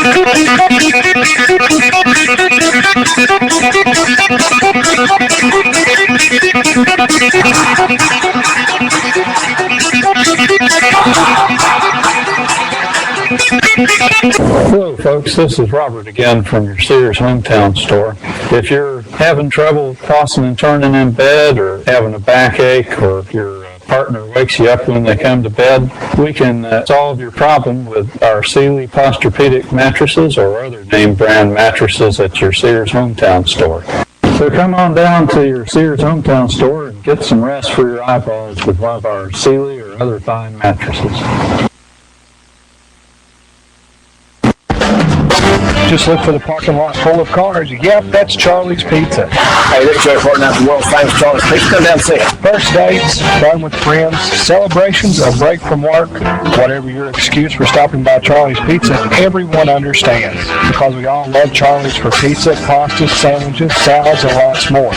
Hello folks, this is Robert again from your Sears Hometown store. If you're having trouble tossing and turning in bed or having a backache or if your partner wakes you up when they come to bed, we can solve your problem with our Sealy Posturepedic mattresses or other name brand mattresses at your Sears Hometown store. So come on down to your Sears Hometown store and get some rest for your eyeballs with one of our Sealy or other fine mattresses. Just look for the parking lot full of cars. Yep, that's Charlie's Pizza. Hey, this is Joe Horton at the world famous Charlie's Pizza. Come down and see it. First dates, fun with friends, celebrations, a break from work, whatever your excuse for stopping by Charlie's Pizza, everyone understands. Because we all love Charlie's for pizza, pasta, sandwiches, salads, and lots more.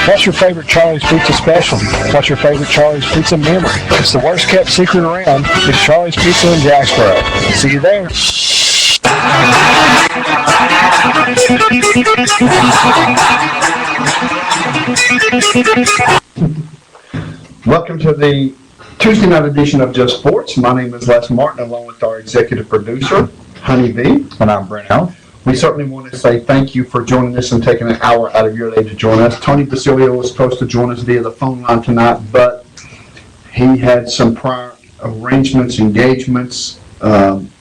What's your favorite Charlie's Pizza specialty? What's your favorite Charlie's Pizza memory? It's the worst kept secret around. It's Charlie's Pizza in Jacksboro. See you there. Welcome to the Tuesday night edition of Just Sports. My name is Les Martin, along with our executive producer, Honey V. And I'm Brent Allen. We certainly want to say thank you for joining us and taking an hour out of your day to join us. Tony Basilio was supposed to join us via the phone line tonight, but he had some prior arrangements, engagements,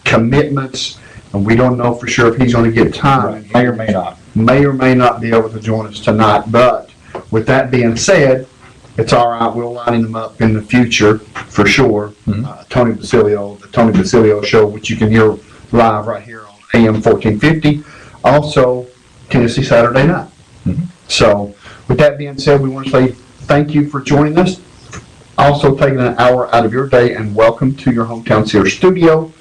commitments, and we don't know for sure if he's going to get time. May or may not. May or may not be able to join us tonight, but with that being said, it's all right. We'll line him up in the future for sure. Tony Basilio, the Tony Basilio Show, which you can hear live right here on AM 1450. Also, Tennessee Saturday Night. So, with that being said, we want to say thank you for joining us. Also, taking an hour out of your day, and welcome to your Hometown Sears studio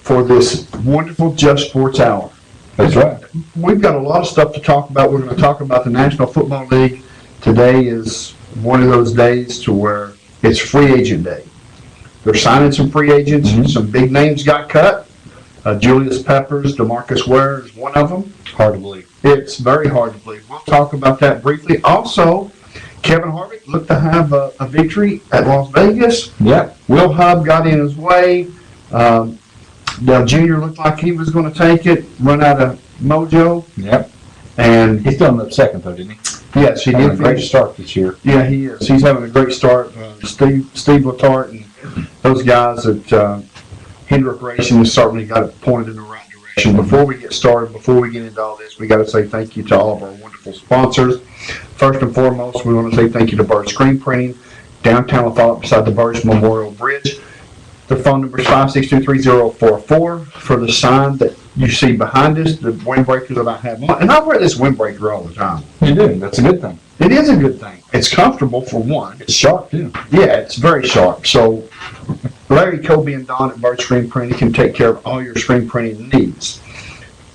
for this wonderful Just Sports Hour. That's right. We've got a lot of stuff to talk about. We're going to talk about the National Football League. Today is one of those days to where it's free agent day. They're signing some free agents. Some big names got cut. Julius Peppers, DeMarcus Ware is one of them. Hard to believe. It's very hard to believe. We'll talk about that briefly. Also, Kevin Harvick looked to have a victory at Las Vegas. Yep. Will Hub got in his way. Dale Jr. looked like he was going to take it, run out of mojo. Yep. And He's still in the second though, didn't he? yes, he Having did. a great start this year. Yeah, he is. He's having a great start. Steve Letarte and those guys at Hendrick Racing has certainly got it pointed in the right direction. Before we get started, before we get into all this, we got to say thank you to all of our wonderful sponsors. First and foremost, we want to say thank you to Bird Screen Printing, downtown Lafayette beside the Birch Memorial Bridge. The phone number is 562-3044 for the sign that you see behind us, the windbreaker that I have on. And I wear this windbreaker all the time. You do. That's a good thing. It is a good thing. It's comfortable for one. It's sharp too. Yeah, it's very sharp. So Larry, Kobe, and Don at Bird Screen Printing can take care of all your screen printing needs.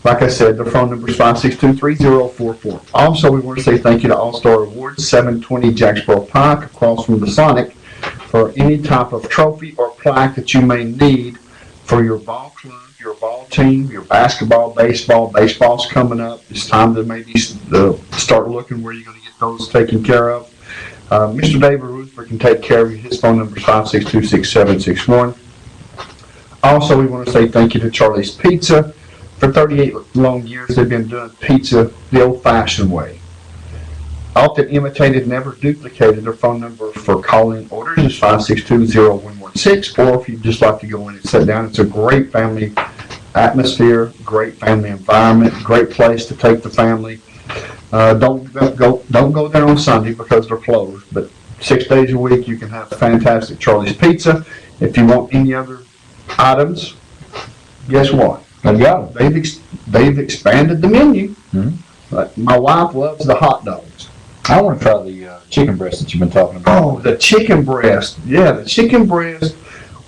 Like I said, the phone number is 562-3044. Also, we want to say thank you to All-Star Awards, 720 Jacksboro Pike, across from the Sonic, for any type of trophy or plaque that you may need for your ball club, your ball team, your basketball, baseball. Baseball's coming up. It's time to maybe start looking where you're going to get those taken care of. Mr. David Rutherford can take care of you. His phone number is 562-6761. Also, we want to say thank you to Charlie's Pizza. For 38 long years, they've been doing pizza the old-fashioned way. Often imitated, never duplicated. Their phone number for calling orders is 562-0116, or if you'd just like to go in and sit down, it's a great family atmosphere, great family environment, great place to take the family. Don't go there on Sunday because they're closed, but 6 days a week you can have fantastic Charlie's Pizza. If you want any other items, guess what? They've expanded the menu. My wife loves the hot dogs. I want to try the chicken breast that you've been talking about. Oh, the chicken breast. Yeah, the chicken breast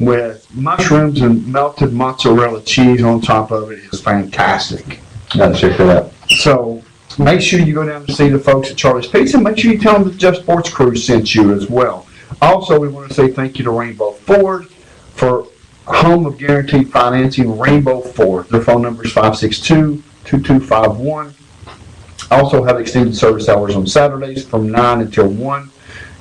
with mushrooms and melted mozzarella cheese on top of it is fantastic. Gotta check that out. So make sure you go down to see the folks at Charlie's Pizza. Make sure you tell them the Just Sports Crew sent you as well. Also, we want to say thank you to Rainbow Ford for home of guaranteed financing, Rainbow Ford. Their phone number is 562-2251. Also have extended service hours on Saturdays from 9 until 1.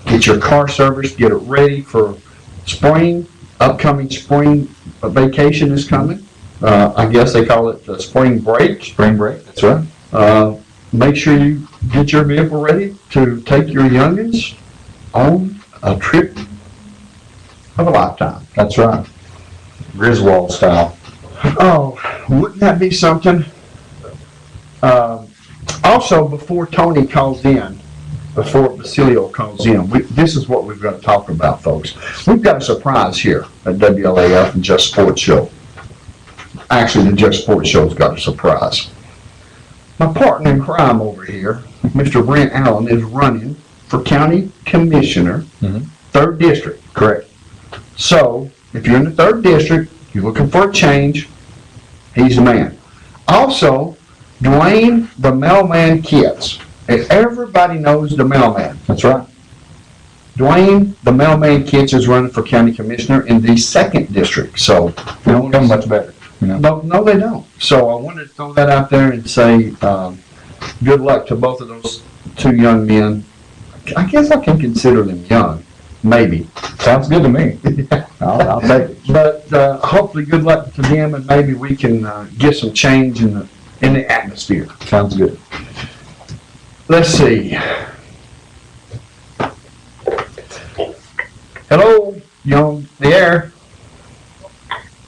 Get your car serviced, get it ready for spring. Upcoming spring vacation is coming. I guess they call it the spring break. Spring break, that's right. Make sure you get your vehicle ready to take your youngins on a trip of a lifetime. That's right. Griswold style. Oh, wouldn't that be something? Also, before Tony calls in, before Basilio calls in, this is what we've got to talk about, folks. We've got a surprise here at WLAF and Just Sports Show. Actually, the Just Sports Show's got a surprise. My partner in crime over here, Mr. Brent Allen, is running for County Commissioner, 3rd District. Correct. So, if you're in the 3rd District, you're looking for a change, he's the man. Also, Dwayne the Mailman Kitts. And everybody knows the Mailman. That's right. Dwayne the Mailman Kitts is running for County Commissioner in the 2nd District. So, They don't come much better. You know? no, they don't. So I wanted to throw that out there and say good luck to both of those two young men. I guess I can consider them young, maybe. Sounds good to me. I'll take it. But hopefully good luck to them, and maybe we can get some change in the atmosphere. Sounds good. Let's see. Hello, you on the air?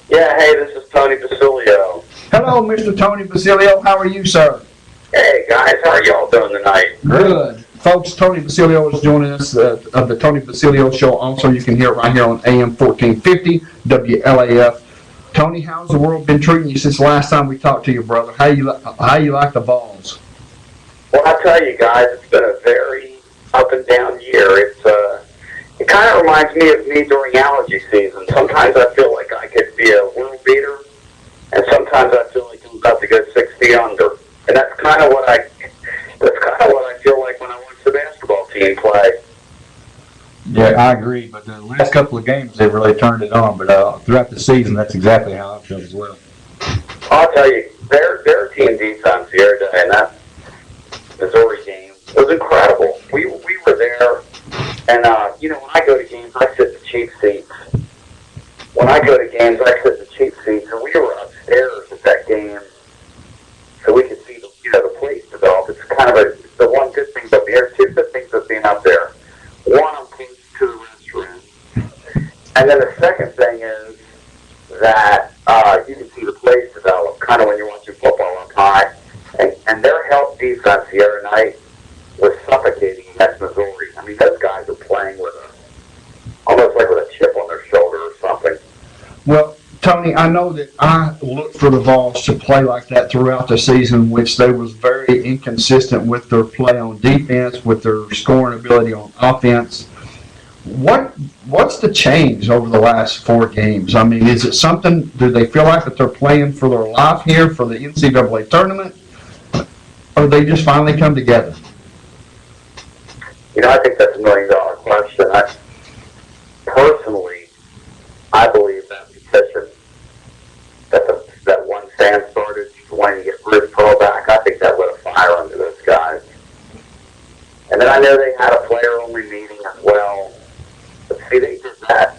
Yeah, hey, this is Tony Basilio. Hello, Mr. Tony Basilio. How are you, sir? Hey, guys, how are y'all doing tonight? Good. Folks, Tony Basilio is joining us of the Tony Basilio Show. Also, you can hear it right here on AM 1450, WLAF. Tony, how's the world been treating you since the last time we talked to you, brother? How you like the balls? Well, I tell you guys, it's been a very up and down year. It kind of reminds me of me during allergy season. Sometimes I feel like I could be a world beater, and sometimes I feel like I'm about to go 6 feet under. And that's kind of what I feel like when I watch the basketball team play. Yeah, I agree. But the last couple of games, they've really turned it on. But throughout the season, that's exactly how I feel as well. I'll tell you, their team defense the other day in that Missouri game was incredible. We were there, and when I go to games, I sit in the cheap seats. When I go to games, I sit in the cheap seats, and we were upstairs at that game, so we could see the place develop. It's kind of the one good thing about there's two good things of being up there. One, I'm close to the restaurant, and then the second thing is that you can see the place develop, kind of when you're watching football up high. And their help defense the other night was suffocating against Missouri. I mean, those guys are playing with almost like with a chip on their shoulder or something. Well, Tony, I know that I looked for the Vols to play like that throughout the season, which they was very inconsistent with their play on defense, with their scoring ability on offense. What's the change over the last 4 games? I mean, is it something, do they feel like that they're playing for their life here for the NCAA tournament? Or they just finally come together? I think that's $1 million question. Personally, I believe that petition that one fan started wanting to get Bruce Pearl back, I think that lit a fire under those guys. And then I know they had a player-only meeting as well. But see, they did that.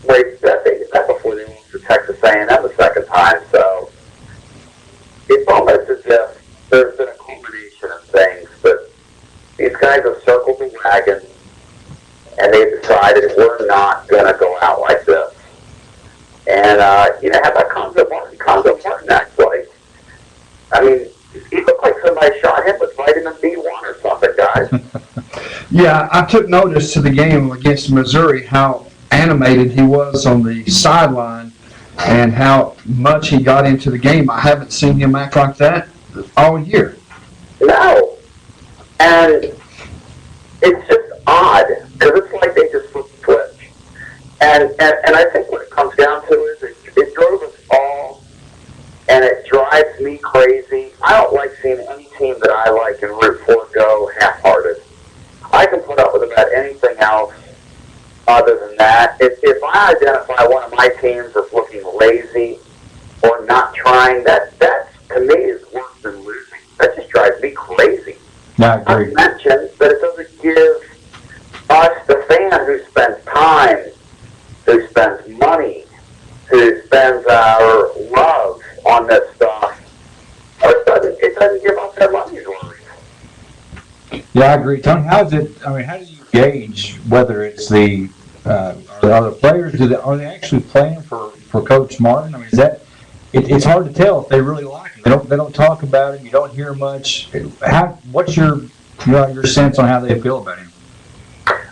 They did that before they lost to Texas A&M the second time, so it's almost as if there's been a culmination of things, but these guys have circled the wagon, and they've decided we're not going to go out like this. And, how about Conzo Martin? Conzo Martin acts like, I mean, he looked like somebody shot him with vitamin B1 or something, guys. Yeah, I took notice to the game against Missouri how animated he was on the sideline and how much he got into the game. I haven't seen him act like that all year. No. And it's just odd, because it's like they just flipped the switch. And I think what it comes down to is it drove us all, and it drives me crazy. I don't like seeing any team that I like and root for go half-hearted. I can put up with about anything else other than that. If I identify one of my teams as looking lazy or not trying, that to me is worse than losing. That just drives me crazy. I I agree. mentioned that it doesn't give us, the fan who spends time, who spends money, who spends our love on this stuff, it doesn't give us their money's worth. Yeah, I agree. Tony, how do you gauge whether it's are the players, are they actually playing for Coach Martin? I mean, it's hard to tell if they really like him. They don't talk about him. You don't hear much. What's your sense on how they feel about him?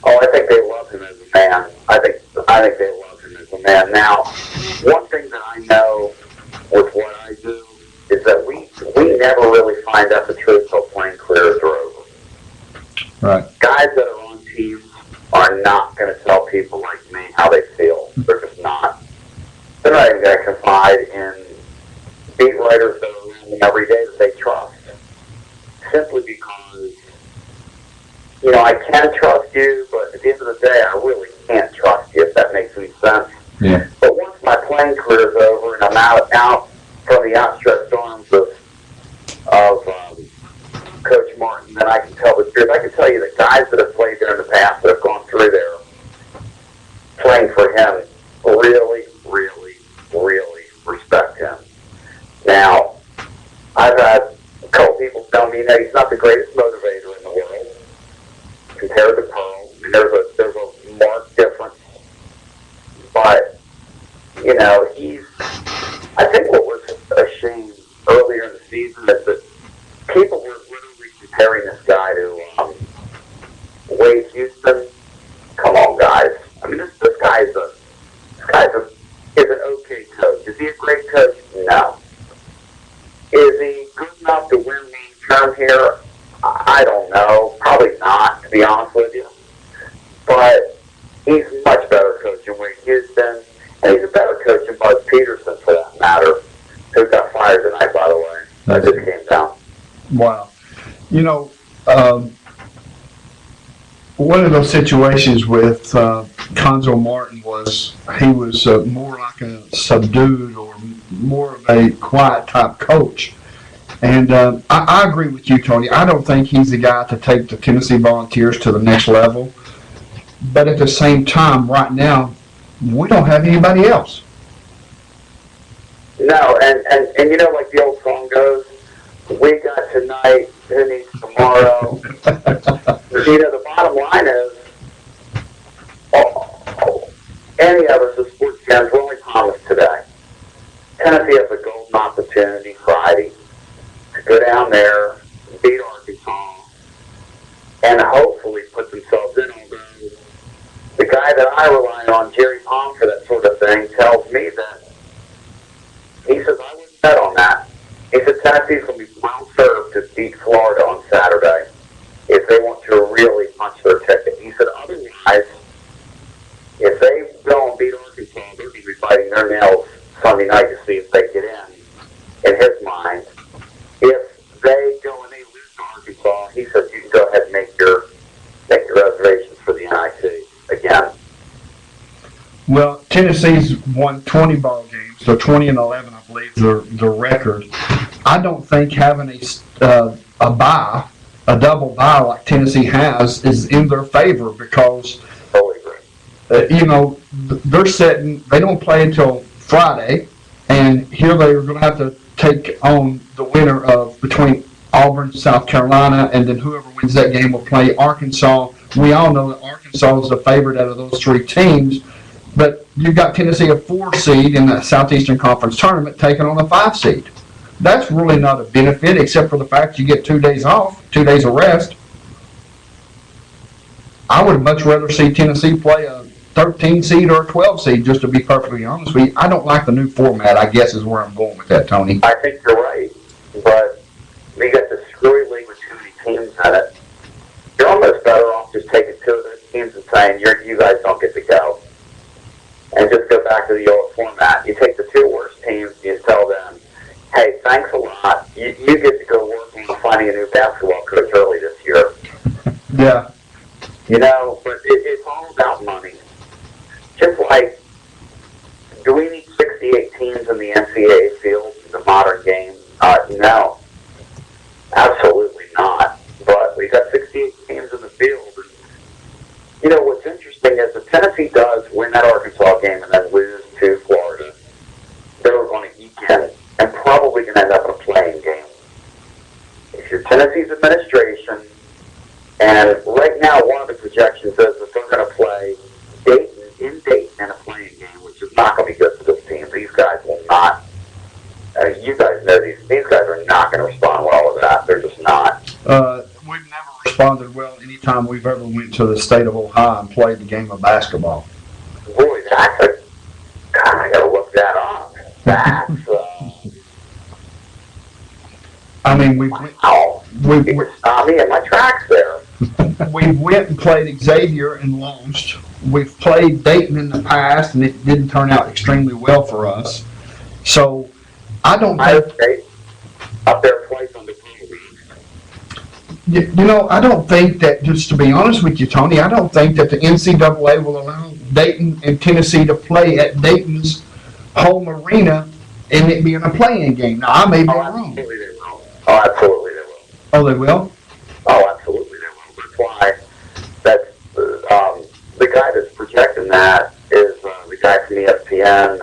Oh, I think they love him as a man. I think they love him as a man. Now, one thing that I know with what I do is that we never really find out the truth until playing clears are over. Right. Guys that are on teams are not going to tell people like me how they feel. They're just not. They're not even going to confide in beat writers that are around them every day that they trust. Simply because, I can trust you, but at the end of the day, I really can't trust you, if that makes any sense. Yeah. But once my playing career is over and I'm out from the outstretched arms of Coach Martin, then I can tell the truth. I can tell you that guys that have played there in the past, that have gone through there, playing for him, really, really, really respect him. Now, I've had a couple people tell me that he's not the greatest motivator in the world compared to Pearl. I mean, there's a marked difference. But, I think what was a shame earlier in the season is that people were literally comparing this guy to Wade Houston. Come on, guys. I mean, this guy is an okay coach. Is he a great coach? No. Is he good enough to win long-term here? I don't know. Probably not, to be honest with you. But he's a much better coach than Wade Houston, and he's a better coach than Buzz Peterson, for that matter, who got fired tonight, by the way. That just came down. Wow. One of those situations with Conzo Martin was he was more like a subdued or more of a quiet type coach. And I agree with you, Tony. I don't think he's the guy to take the Tennessee Volunteers to the next level. But at the same time, right now, we don't have anybody else. No, and like the old song goes, we got tonight, who needs tomorrow? The bottom line is, any of us as sports fans, we're only promised today. Tennessee has a golden opportunity Friday to go down there, beat Arkansas, and hopefully put themselves in. Although the guy that I rely on, Jerry Palm, for that sort of thing, tells me that he says, I wouldn't bet on that. He said Tennessee's going to be well served to beat Florida on Saturday if they want to really punch their ticket. He said otherwise, if they go and beat Arkansas, they're going to be biting their nails Sunday night to see if they get in his mind. If they go and they lose to Arkansas, he said you can go ahead and make your reservations for the NIT again. Well, Tennessee's won 20 ball games, so 20-11, I believe, the record. I don't think having a double bye like Tennessee has, is in their favor because, Totally agree. they're setting. They don't play until Friday, and here they are going to have to take on the winner of between Auburn, South Carolina, and then whoever wins that game will play Arkansas. We all know that Arkansas is the favorite out of those three teams. But you've got Tennessee, a 4 seed in the Southeastern Conference tournament, taking on a 5 seed. That's really not a benefit, except for the fact you get 2 days off, 2 days of rest. I would much rather see Tennessee play a 13 seed or a 12 seed, just to be perfectly honest with you. I don't like the new format, I guess is where I'm going with that, Tony. I think you're right, but we got the screwy league with too many teams in it. You're almost better off just taking 2 of those teams and saying, you guys don't get to go. And just go back to the old format. You take the 2 worst teams, you tell them, hey, thanks a lot. You get to go work on finding a new basketball coach early this year. Yeah. But it's all about money. Just like weekend and probably going to end up in a playing game. If you're Tennessee's administration, and right now one of the projections is that they're going to play Dayton in Dayton in a playing game, which is not going to be good for this team. These guys will not. You guys know these guys are not going to respond well to that. They're just not. We've never responded well anytime we've ever went to the state of Ohio and played the game of basketball. Boy, that's a. God, I got to look that up. That's. I mean, we Wow. It would stop me in my tracks there. went and played Xavier and lost. We've played Dayton in the past, and it didn't turn out extremely well for us. So, I don't Ohio think, State up there twice on the team. I don't think that, just to be honest with you, Tony, I don't think that the NCAA will allow Dayton and Tennessee to play at Dayton's home arena and it being a playing game. Now, I may be wrong. Absolutely they will. Oh, absolutely they will. Oh, they will? Oh, absolutely they will. That's why the guy that's projecting that is the guy from ESPN,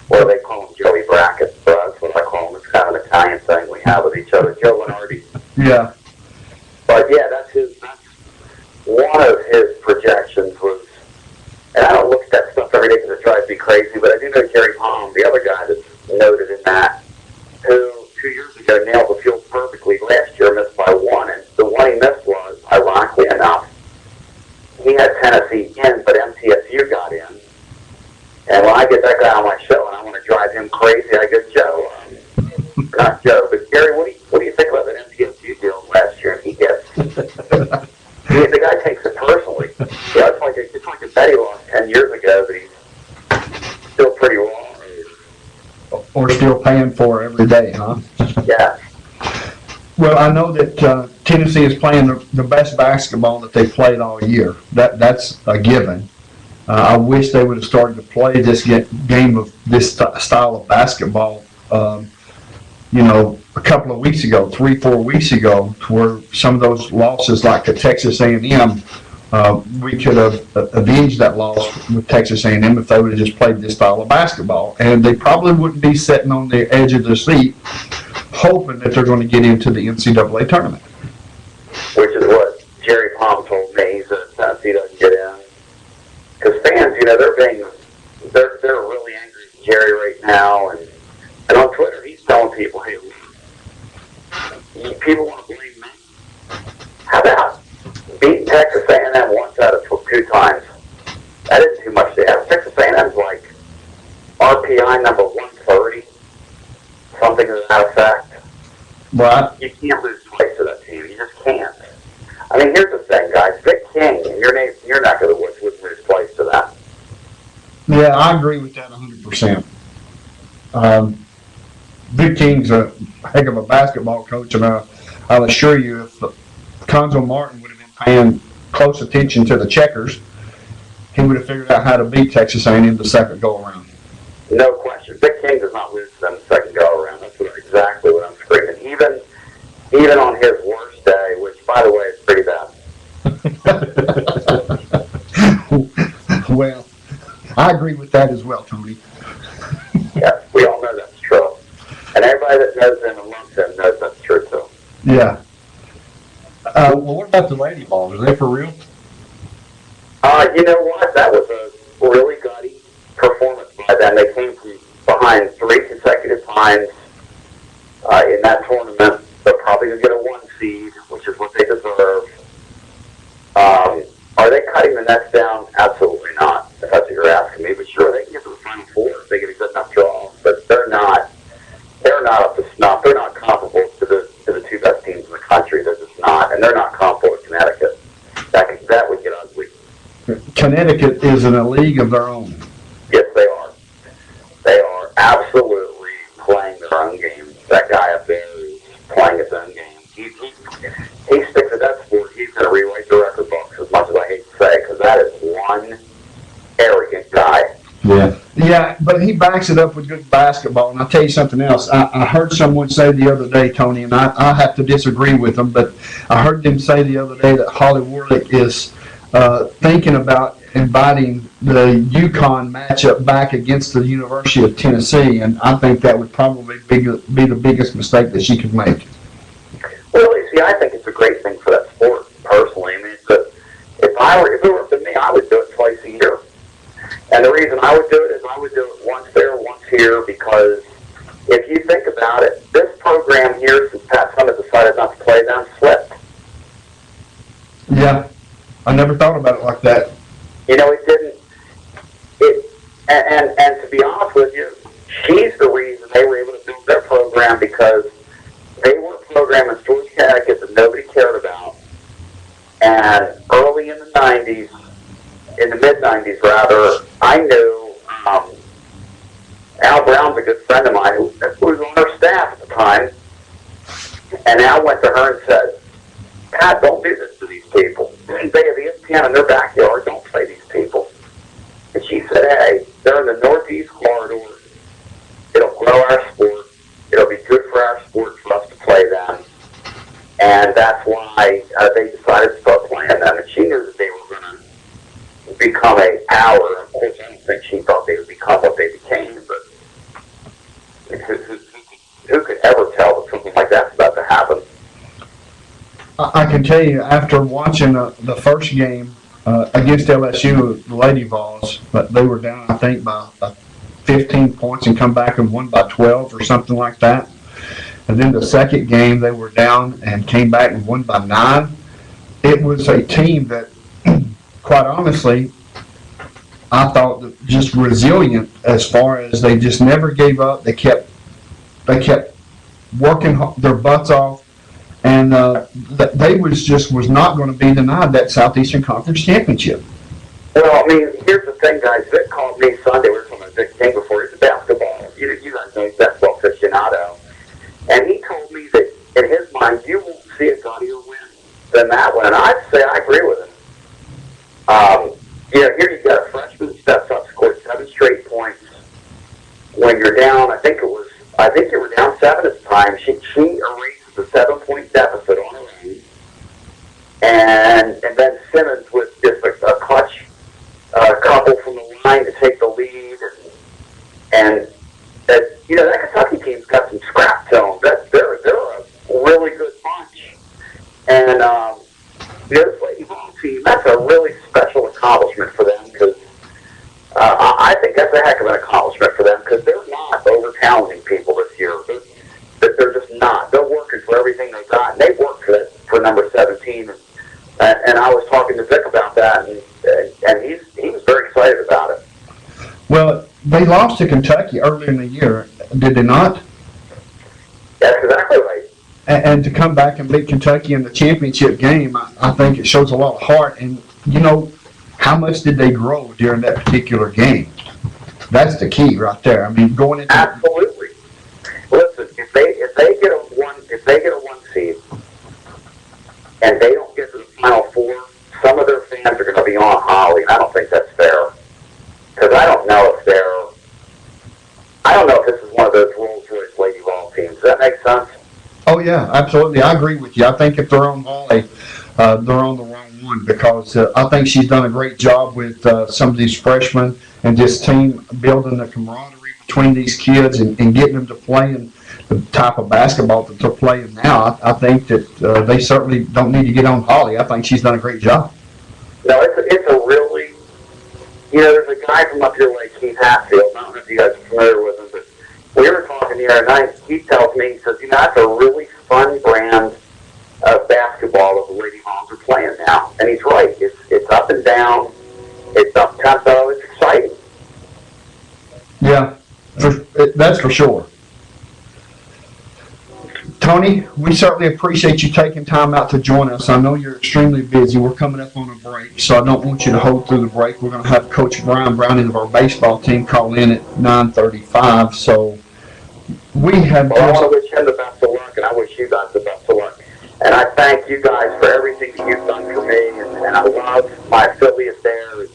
or they call him Joey Brackett. So that's what I call him. It's kind of an Italian thing we have with each other. Joe Lenardi. Yeah. But yeah, that's one of his projections was, and I don't look at that stuff every day because it drives me crazy, but I do know Jerry Palm, the other guy that's noted in that, who 2 years ago nailed the field perfectly. Last year missed by one, and the one he missed was, ironically enough, he had Tennessee in, but MTSU got in. And when I get that guy on my show and I want to drive him crazy, I go, Joe, not Joe, but Gary, what do you think about that MTSU deal last year? And he gets, the guy takes it personally. Yeah, it's like a bet he lost 10 years ago that he's still pretty wrong. Or still paying for every day, huh? Yeah. Well, I know that Tennessee is playing the best basketball that they've played all year. That's a given. I wish they would have started to play this game of this style of basketball, a couple of weeks ago, 3-4 weeks ago, to where some of those losses, like to Texas A&M, we could have avenged that loss with Texas A&M if they would have just played this style of basketball. And they probably wouldn't be sitting on the edge of their seat hoping that they're going to get into the NCAA tournament. Which is what Jerry Palm told me. He said Tennessee doesn't get in. Because fans, they're really angry at Jerry right now. And on Twitter, he's telling people, hey, people want to blame me. How about beating Texas A&M once out of two times? That isn't too much to have. Texas A&M's like RPI number 130, something to that effect. Right. You can't lose twice to that team. You just can't. I mean, here's the thing, guys. Vic King, you're not going to lose twice to that. Yeah, I agree with that 100%. Vic King's a heck of a basketball coach, and I'll assure you, if Conzo Martin would have been paying close attention to the checkers, he would have figured out how to beat Texas A&M the second go-around. No question. Vic King does not lose to them the second go-around. That's exactly what I'm screaming. Even on his worst day, which, by the way, is pretty bad. Well, I agree with that as well, Tony. Yes, we all know that's true. And everybody that knows him and loves him knows that's true, too. Yeah. Well, what about the Lady Balls? Are they for real? You know what? That was a really gutty performance by them. They came from behind 3 consecutive times in that tournament. They're probably going to get a 1 seed, which is what they deserve. Are they cutting the nets down? Absolutely not, if that's what you're asking me. But sure, they can get to the Final Four if they get a good enough draw. But they're not up to snuff. They're not comparable to the 2 best teams in the country. They're just not. And they're not comparable to Connecticut. That would get ugly. Connecticut is in a league of their own. Yes, they are. They are absolutely playing their own game. That guy up there is playing his own game. He sticks to that sport. He's going to rewrite the record books, as much as I hate to say, because that is one arrogant guy. Yeah. Yeah, but he backs it up with good basketball. And I'll tell you something else. I heard someone say the other day, Tony, and I have to disagree with them, but I heard them say the other day that Holly Warlick is thinking about inviting the UConn matchup back against the University of Tennessee, and I think that would probably be the biggest mistake that she could make. Well, you see, I think it's a great thing for that sport, personally. I mean, if it were up to me, I would do it twice a year. And the reason I would do it is I would do it once there, once here, because if you think about it, this program here, since Pat Summitt decided not to play them, slipped. Yeah, I never thought about it like that. You know, it didn't. And to be honest with you, she's the reason they were able to build their program, because they were a program in Georgia, Connecticut that nobody cared about. And early in the 90s, in the mid-90s rather, I knew Al Brown's a good friend of mine who was on her staff at the time. And Al went to her and said, "Pat, don't do this to these people. They have ESPN in their backyard. Don't play these people." And she said, "Hey, they're in the Northeast corridor. It'll grow our sport. It'll be good for our sport for us to play them." And that's why they decided to start playing them. And she knew that they were going to become a power. Of course, I don't think she thought they would become what they became, but who could ever tell that something like that's about to happen? I can tell you, after watching the first game against LSU, the Lady Vols, but they were down, I think, by 15 points and come back and won by 12 or something like that. And then the second game, they were down and came back and won by 9. It was a team that, quite honestly, I thought that just resilient as far as they just never gave up. They kept working their butts off, and they was not going to be denied that Southeastern Conference championship. Well, I mean, here's the thing, guys. Vic called me Sunday. We were talking about Vic King before. He's a basketball. You guys know he's a basketball aficionado. And he told me that, in his mind, you won't see a gaudier win than that one. And I'd say I agree with him. Here you got a freshman that steps up, scored 7 straight points. When you're down, I think you were down 7 at the time. She erases the 7-point deficit on her own. And then Simmons with just a clutch couple from the line to take the lead. And that Kentucky team's got some scrap to them. They're a really good bunch. And this Lady Vol team, that's a really special accomplishment for them, because I think that's a heck of an accomplishment for them, because they're not over-talenting people this year. They're just not. They're working for everything they got, and they worked for number 17. And I was talking to Vic about that, and he was very excited about it. Well, they lost to Kentucky earlier in the year, did they not? That's exactly right. And to come back and beat Kentucky in the championship game, I think it shows a lot of heart. And, how much did they grow during that particular game? That's the key right there. I mean, going into... Absolutely. Listen, if they get a 1 seed, and they don't get to the Final Four, some of their fans are going to be on Holly, and I don't think that's fair. Because I don't know if this is one of those Rolls-Royce Lady Vol teams. Does that make sense? Oh, yeah, absolutely. I agree with you. I think if they're on Holly, they're on the wrong one, because I think she's done a great job with some of these freshmen and this team building the camaraderie between these kids and getting them to play in the type of basketball that they're playing now. I think that they certainly don't need to get on Holly. I think she's done a great job. No, it's a really, there's a guy from up here like Keith Hatfield. I don't know if you guys are familiar with him, but we were talking the other night. He tells me, he says, that's a really fun brand of basketball that the Lady Vols are playing now. And he's right. It's up and down. It's up tempo. It's exciting. Yeah, that's for sure. Tony, we certainly appreciate you taking time out to join us. I know you're extremely busy. We're coming up on a break, so I don't want you to hold through the break. We're going to have Coach Brian Browning of our baseball team call in at 9:35. So we have. Well, I want to wish him the best of luck, and I wish you guys the best of luck. And I thank you guys for everything that you've done for me, and I love my affiliate there,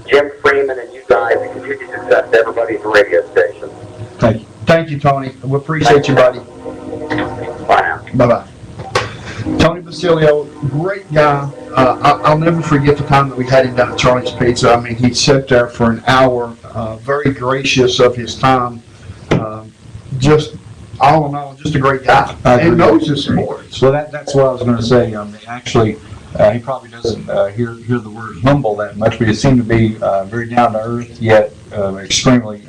Jim Freeman, and you guys, and continued success to everybody at the radio station. Thank you, Tony. We appreciate you, buddy. Bye now. Bye-bye. Tony Basilio, great guy. I'll never forget the time that we had him down at Charlie's Pizza. I mean, he'd sit there for an hour, very gracious of his time. Just all in all, just a great guy. And knows his sports. Well, that's what I was gonna say. Actually, he probably doesn't hear the word humble that much, but he seemed to be very down to earth, yet extremely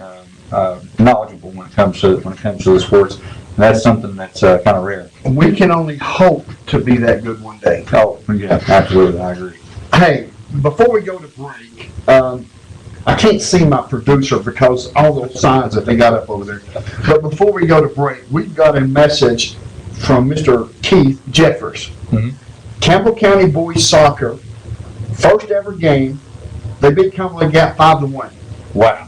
knowledgeable when it comes to the sports. And that's something that's kind of rare. We can only hope to be that good one day. Oh, yeah, absolutely, I agree. Hey, before we go to break, I can't see my producer because all those signs that they got up over there. But before we go to break, we've got a message from Mr. Keith Jeffers. Mhm. Campbell County Boys Soccer, first ever game. They beat Cumberland Gap 5-1. Wow,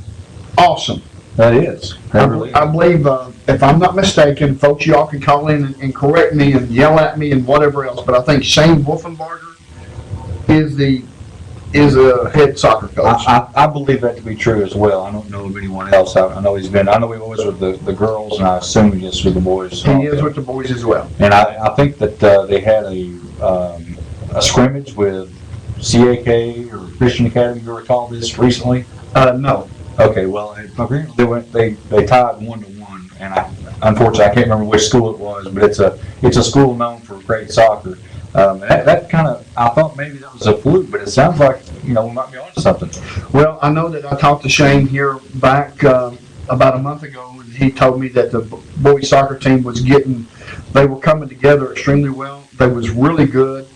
Awesome. that is. That really is. I believe, if I'm not mistaken, folks, y'all can call in and correct me and yell at me and whatever else, but I think Shane Wolfenbarger is a head soccer coach. I believe that to be true as well. I don't know of anyone else. I know he was with the girls, and I assume he is with the boys. He is with the boys as well. And I think that they had a scrimmage with CAK or Christian Academy. You recall this recently? No. Okay, well, apparently they tied 1-1, and unfortunately I can't remember which school it was, but it's a school known for great soccer. That kind of, I thought maybe that was a fluke, but it sounds like, we might be onto something. Well, I know that I talked to Shane here back about a month ago, and he told me that the boys soccer team they were coming together extremely well. They was really good.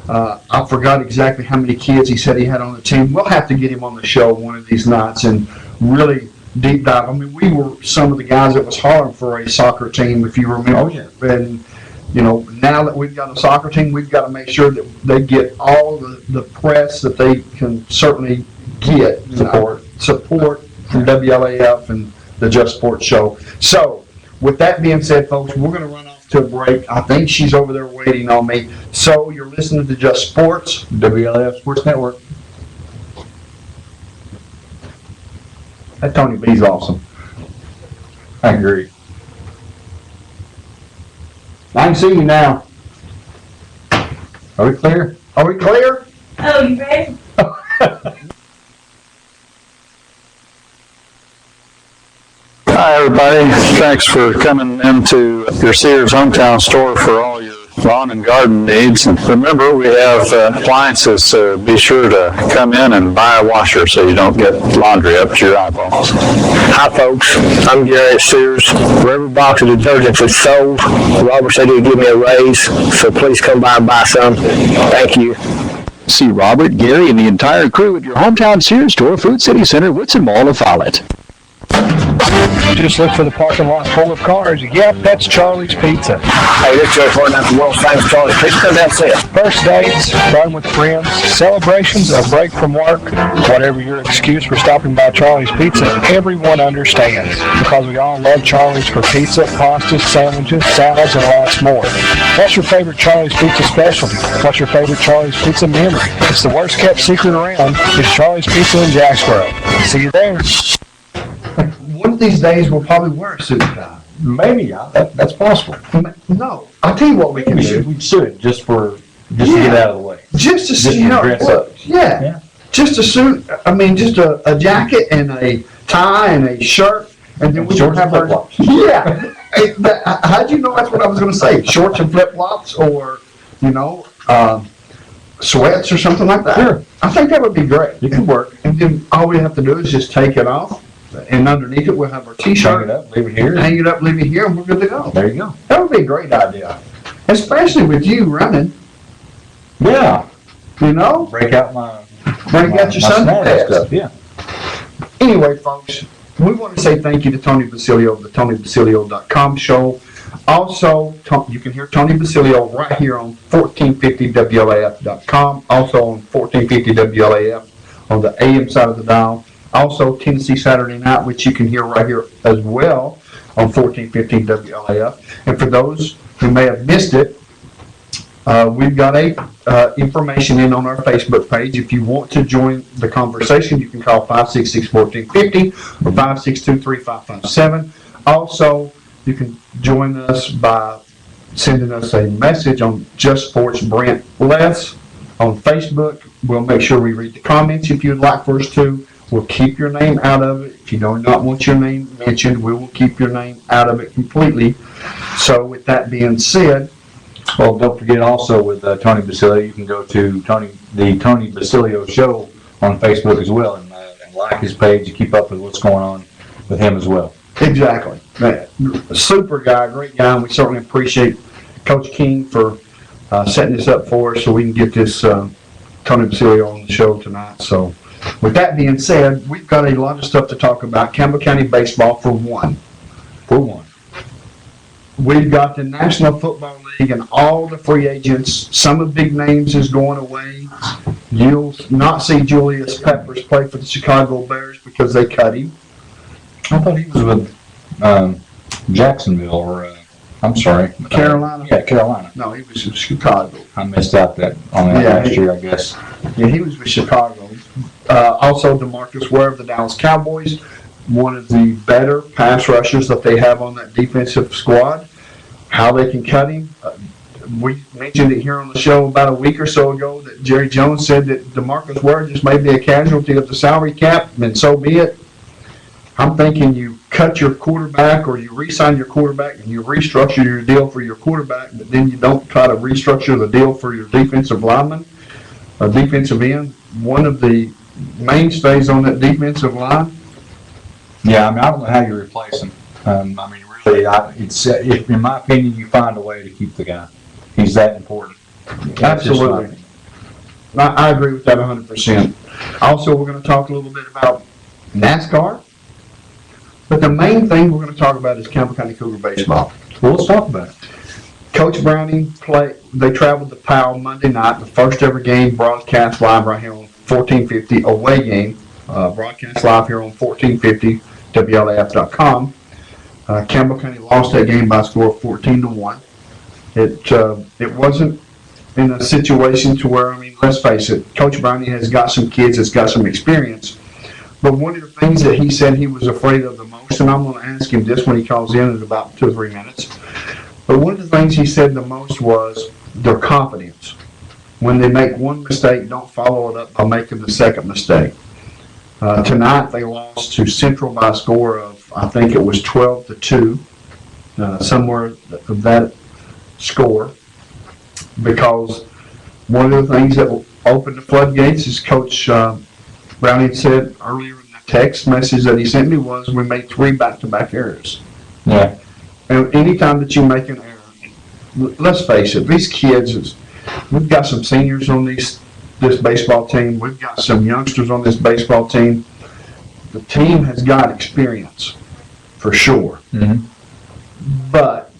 I forgot exactly how many kids he said he had on the team. We'll have to get him on the show one of these nights and really deep dive. I mean, we were some of the guys that was hollering for a soccer team, if you remember. Oh, yeah. And, now that we've got a soccer team, we've got to make sure that they get all the press that they can certainly get. Support from WLAF and the Just Sports Show. So, with that being said, folks, we're going to run off to a break. I think she's over there waiting on me. So, you're listening to Just Sports. WLAF Sports Network. That Tony B's awesome. I agree. I can see you now. Are we clear? Are we clear? Oh, you ready? Hi, everybody. Thanks for coming into your Sears Hometown store for all your lawn and garden needs. And remember, we have appliances, so be sure to come in and buy a washer so you don't get laundry up to your eyeballs. Hi, folks. I'm Gary at Sears. For every box of detergents that's sold, Robert said he'd give me a raise, so please come by and buy some. Thank you. See Robert, Gary, and the entire crew at your hometown Sears store, Food City Center, Woodson Mall of Follett. Just look for the parking lot full of cars. Yep, that's Charlie's Pizza. Hey, this is Joe Horton at the world famous Charlie's Pizza. Come down and see us. First dates, fun with friends, celebrations, a break from work, whatever your excuse for stopping by Charlie's Pizza, everyone understands because we all love Charlie's for pizza, pastas, sandwiches, salads, and lots more. What's your favorite Charlie's Pizza specialty? What's your favorite Charlie's Pizza memory? It's the worst kept secret around. It's Charlie's Pizza in Jacksboro. See you there. One of these days, we'll probably wear a suit and tie. Maybe, that's possible. No, I'll tell you what we can do. We should, just to get out of the way. Just to see to how it dress up. looks. Yeah. Yeah. Just a suit, just a jacket and a tie and a shirt, and then we can Shorts have and our... flip-flops. Yeah. How'd you know that's what I was gonna say? Shorts and flip-flops or, sweats or something like that? Sure. I think that would be great. It could work. And then all we have to do is just take it off, and underneath it we'll have our Hang t-shirt, it up, leave it here. hang it up, leave it here, and we're good to go. There you go. That would be a great idea. Especially with you running, Yeah. break Break out my out your Sunday Sunday stuff. Yeah. Anyway, folks, we want to say thank you to Tony Basilio of the TonyBasilio.com show. Also, you can hear Tony Basilio right here on 1450WLAF.com. Also on 1450 WLAF on the AM side of the dial. Also, Tennessee Saturday Night, which you can hear right here as well on 1450 WLAF. And for those who may have missed it, we've got information in on our Facebook page. If you want to join the conversation, you can call 566-1450 or 562-3557. Also, you can join us by sending us a message on Just Sports Brent Les On Facebook, we'll make sure we read the comments if you'd like for us to. We'll keep your name out of it. If you do not want your name mentioned, we will keep your name out of it completely. So with that being said, Well, don't forget also with Tony Basilio, you can go to the Tony Basilio Show on Facebook as well and like his page to keep up with what's going on with him as well. exactly. Super guy, great guy, and we certainly appreciate Coach King for setting this up for us so we can get this Tony Basilio on the show tonight. So with that being said, we've got a lot of stuff to talk about. Campbell County baseball for one. For one. We've got the National Football League and all the free agents. Some of the big names is going away. You'll not see Julius Peppers play for the Chicago Bears because they cut him. I thought he was with Jacksonville or, I'm sorry. Carolina? Yeah, Carolina. No, he was in Chicago. I missed out on that Yeah, last year, I guess. Yeah, he was with Chicago. Also, DeMarcus Ware of the Dallas Cowboys, one of the better pass rushers that they have on that defensive squad. How they can cut him. We mentioned it here on the show about a week or so ago that Jerry Jones said that DeMarcus Ware just may be a casualty of the salary cap, and so be it. I'm thinking you cut your quarterback or you re-sign your quarterback and you restructure your deal for your quarterback, but then you don't try to restructure the deal for your defensive lineman or defensive end. One of the mainstays on that defensive line. Yeah, I mean, I don't know how you replace him. I mean, really, if, in my opinion, you find a way to keep the guy. He's that important. Absolutely. I agree with that 100%. Also, we're going to talk a little bit about NASCAR. But the main thing we're going to talk about is Campbell County Cougar baseball. Well, let's talk about it. Coach Browning they traveled to Powell Monday night, the first ever game broadcast live right here on 1450, away game, broadcast live here on 1450, WLAF.com. Campbell County lost that game by a score of 14-1. It wasn't in a situation to where, I mean, let's face it, Coach Browning has got some kids that's got some experience. But one of the things that he said he was afraid of the most, and I'm going to ask him this when he calls in in about 2 or 3 minutes, but one of the things he said the most was their confidence. When they make one mistake, don't follow it up by making the second mistake. Tonight they lost to Central by a score of, I think it was 12-2, somewhere of that score, because one of the things that will open the floodgates, as Coach Browning said earlier in the text message that he sent me, was we made 3 back-to-back errors. Yeah. And anytime that you make an error, let's face it, these kids, we've got some seniors on this baseball team. We've got some youngsters on this baseball team. The team has got experience, for sure. Mm-hmm. But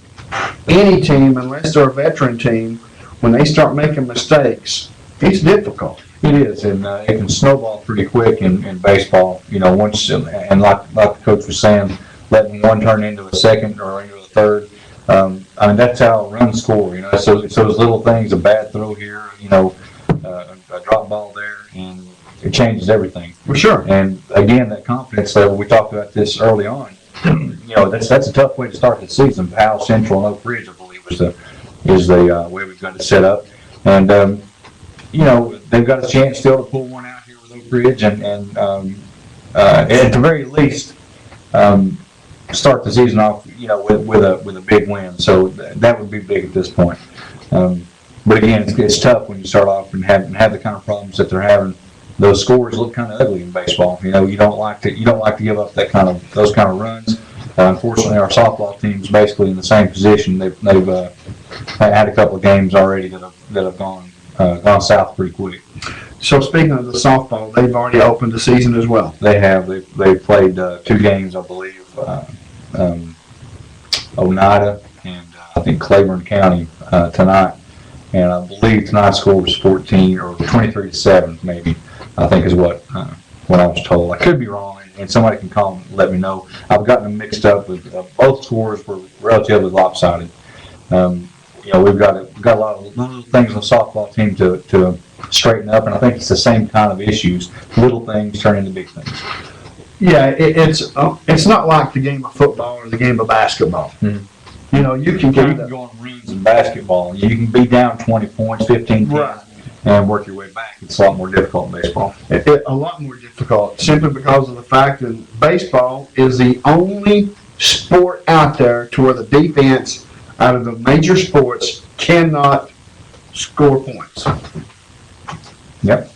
any team, unless they're a veteran team, when they start making mistakes, it's difficult. It is, and it can snowball pretty quick in baseball. You know, once, and like the coach was saying, letting one turn into a second or into a third. I mean, that's how runs score. You know, so it's those little things, a bad throw here, you know, a drop ball there, and it changes everything. For sure. And again, that confidence level, we talked about this early on. You know, that's a tough way to start the season. Powell, Central, and Oak Ridge, I believe, is the way we've got it set up. And you know, they've got a chance still to pull one out here with Oak Ridge, and at the very least, start the season off, you know, with a big win. So that would be big at this point. But again, it's tough when you start off and have the kind of problems that they're having. Those scores look kind of ugly in baseball. You know, you don't like to give up those kind of runs. Unfortunately, our softball team's basically in the same position. They've had a couple of games already that have gone south pretty quick. So speaking of the softball, they've already opened the season as well. They have. They've played 2 games, I believe. Oneida and I think Claiborne County tonight. And I believe tonight's score was 14 or 23-7, maybe. I think is what I was told. I could be wrong, and somebody can call and let me know. I've gotten them mixed up with both scores were relatively lopsided. You know, we've got a lot of little things on the softball team to straighten up, and I think it's the same kind of issues. Little things turn into big things. Yeah, it's not like the game of football or the game of basketball. Mm-hmm. You know, you can go on runs in basketball. You can be down 20 points, 15 points, Right. and work your way back. It's a lot more difficult in baseball. A lot more difficult, simply because of the fact that baseball is the only sport out there to where the defense out of the major sports cannot score points. Yep.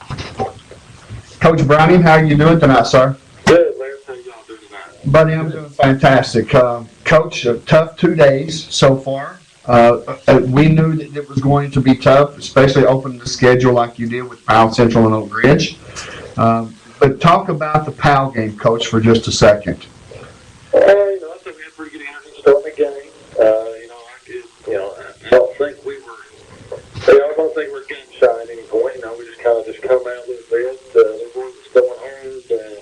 Coach Browning, how are you doing tonight, sir? Good, Larry. How y'all doing tonight? Buddy, I'm doing fantastic. Coach, a tough 2 days so far. We knew that it was going to be tough, especially opening the schedule like you did with Powell Central and Oak Ridge. But talk about the Powell game, Coach, for just a second. I think we had pretty good energy starting the game. I don't think we were, I don't think we're game shy at any point. We just kind of come out a little bit. The boys were still hard, and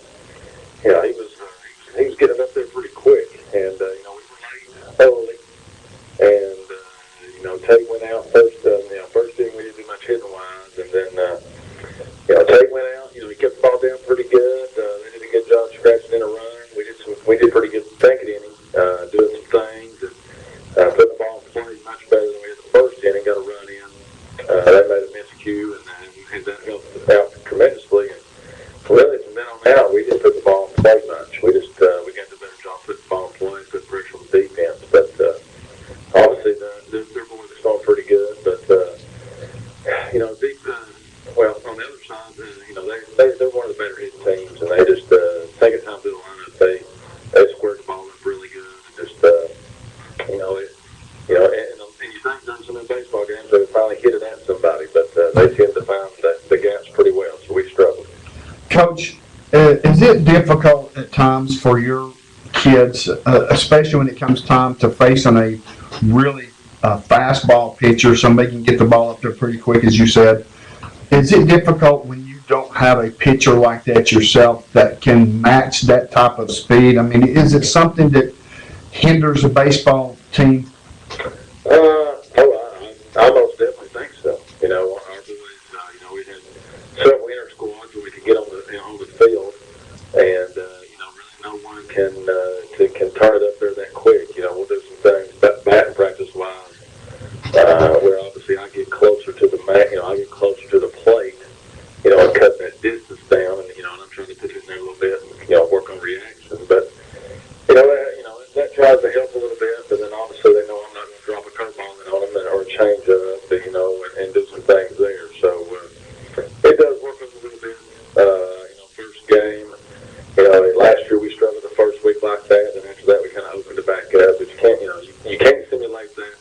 he was getting up there pretty quick, and we were late early, and Tate went out first. First inning we didn't do much hitting wise, and then Tate went out. He kept the ball down pretty good. They did a good job scratching in a run. We did pretty good second inning, doing some things and putting the ball in play much better than we did the first inning. Got a run in. That made a miscue, and that helped out tremendously. And really, from then on out, we didn't put the ball in play much. We just we got to do a better job putting the ball in play, putting pressure on the defense. But obviously, their boys are still pretty good. But on the other side, they're one of the better hitting teams, and they just second time through the lineup, they squared the ball up really good, and just and you think during some of the baseball games they would finally hit it at somebody, but they tend to find the gaps pretty well, so we struggled. Coach, is it difficult at times for your kids, especially when it comes time to facing a really fastball pitcher, somebody can get the ball up there pretty quick, as you said? Is it difficult when you don't have a pitcher like that yourself that can match that type of speed? I mean, is it something that hinders a baseball team? I most definitely think so. Our boys, we had several inter squads where we could get on the field, and really no one can turn it up there that quick. We'll do some things batting practice wise, where obviously I get closer to the I get closer to the plate, and cut that distance down, and I'm trying to put it in there a little bit, and work on reaction, but that tries to help a little bit, but then obviously they know I'm not going to drop a curveball on them or change up, and do some things there. So it does work us a little bit. First game, last year we struggled the first week like that, and after that we kind of opened it back up. But you can't simulate that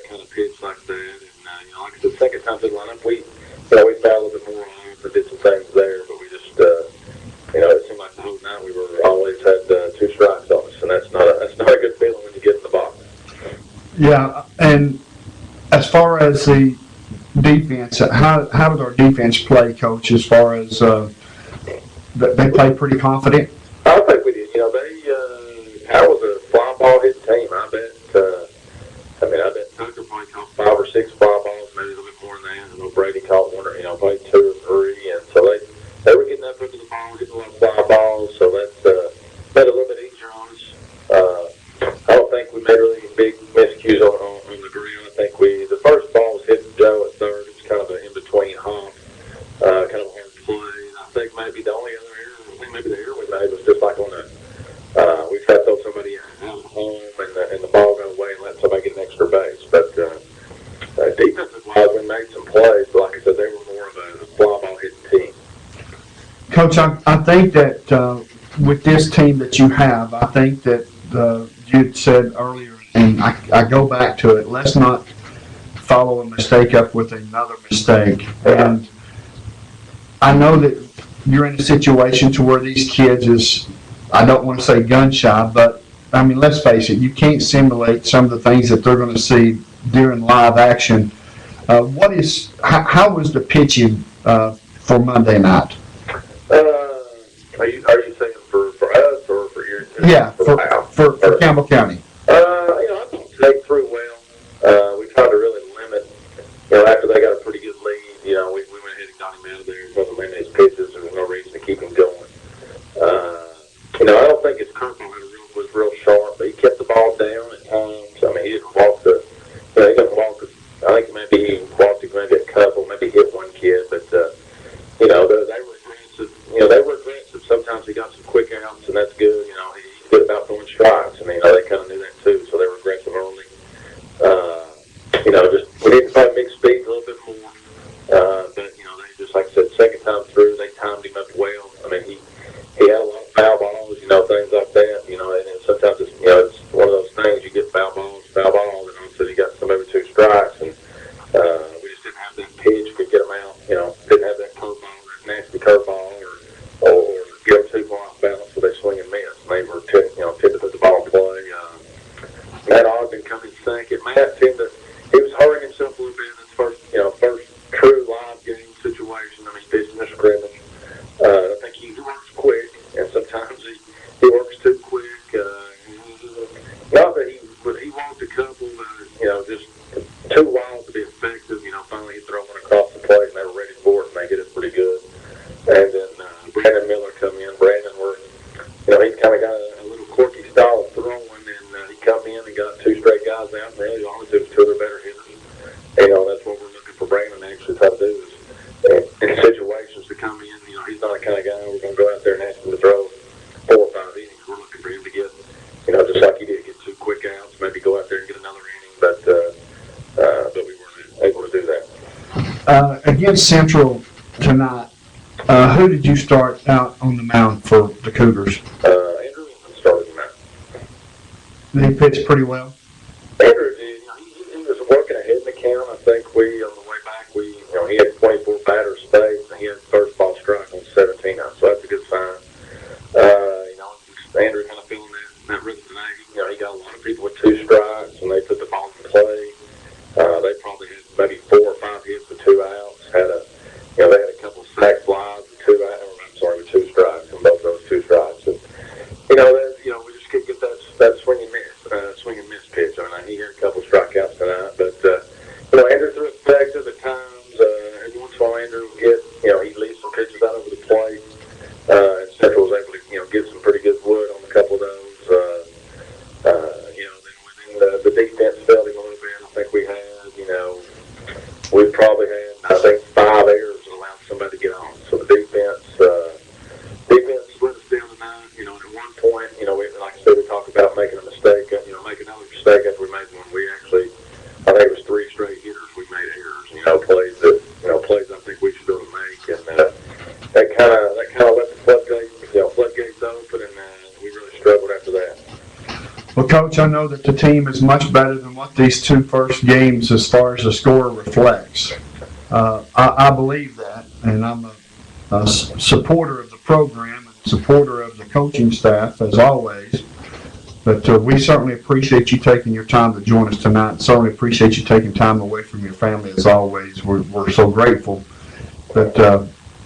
kind of pitch like that. And like I said, second time through the lineup, we fouled a little bit more off and did some things there, but we just it seemed like the whole night we were always had 2 strikes on us, and that's not a good feeling when you get in the box. Yeah, and as far as the defense, how did our defense play, Coach, as far as they play pretty confident? I think we did. That was a fly ball hitting team. I bet Tucker probably caught 5 or 6 fly balls, maybe a little bit more than that. I know Brady caught 1 or, played 2 or 3, and so they were getting up into the ball, hitting a lot of fly balls, so that's made it a little bit easier on us. I don't think we made really big miscues on the ground. I think the first ball was hitting Joe at third. It was kind of an in-between hop, kind of a hard play. And I think maybe the only other error, the error we made was just like on we tried to throw somebody out home and the ball got away and let somebody get an extra base. But defensive-wise, we made some plays, but like I said, they were more of a fly ball hitting team. Coach, I think that with this team that you have, I think that you had said earlier, and I go back to it, let's not follow a mistake up with another mistake. And I know that you're in a situation to where these kids is, I don't want to say gun shy, but I mean, let's face it, you can't simulate some of the things that they're going to see during live action. How was the pitching for Monday night? Are you saying for us or for your? Yeah, for Campbell County. I thought Tate threw well. We tried to really limit. After they got a pretty good lead, we went ahead and got him out of there and tried to limit his pitches. There was no reason to keep him going. I don't think his curveball was real sharp, but he kept the ball down at times. I mean, he didn't walk he didn't walk. I think maybe he walked maybe a couple, maybe hit Against Central tonight, who did you start out on the mound for the Cougars? Andrew started him out. He pitched pretty well. Andrew did, he was working ahead in the count. I think on the way back, he had 24 batters spaced, and he had first ball strike on 17 out, so that's a good sign. Andrew kind of feeling that rhythm tonight. He got a lot of people with 2 strikes, and they put the ball in play. They probably had maybe 4 or 5 hits with 2 outs. They had a couple of sac flies with 2 strikes, and both those 2 strikes. And, we just couldn't get that swing and miss pitch. He had a couple of strikeouts tonight, but, Andrew threw it effective at times. Every once in a while, Andrew would get, he'd leave some pitches out over the plate. And Central was able to, get some pretty good wood on a couple of those. Then the defense failed him a little bit. I think we probably had, 5 errors that allowed somebody to get on. So the defense let us down tonight. At one point, like I said, we talked about making a mistake, make another mistake after we made one. We actually, I think it was 3 straight hitters we made errors, plays I think we should be able to make. And that kind of let the floodgates open, and we really struggled after that. Well, Coach, I know that the team is much better than what these 2 first games as far as the score reflects. I believe that, and I'm a supporter of the program and supporter of the coaching staff, as always. But we certainly appreciate you taking your time to join us tonight. Certainly appreciate you taking time away from your family, as always. We're so grateful. But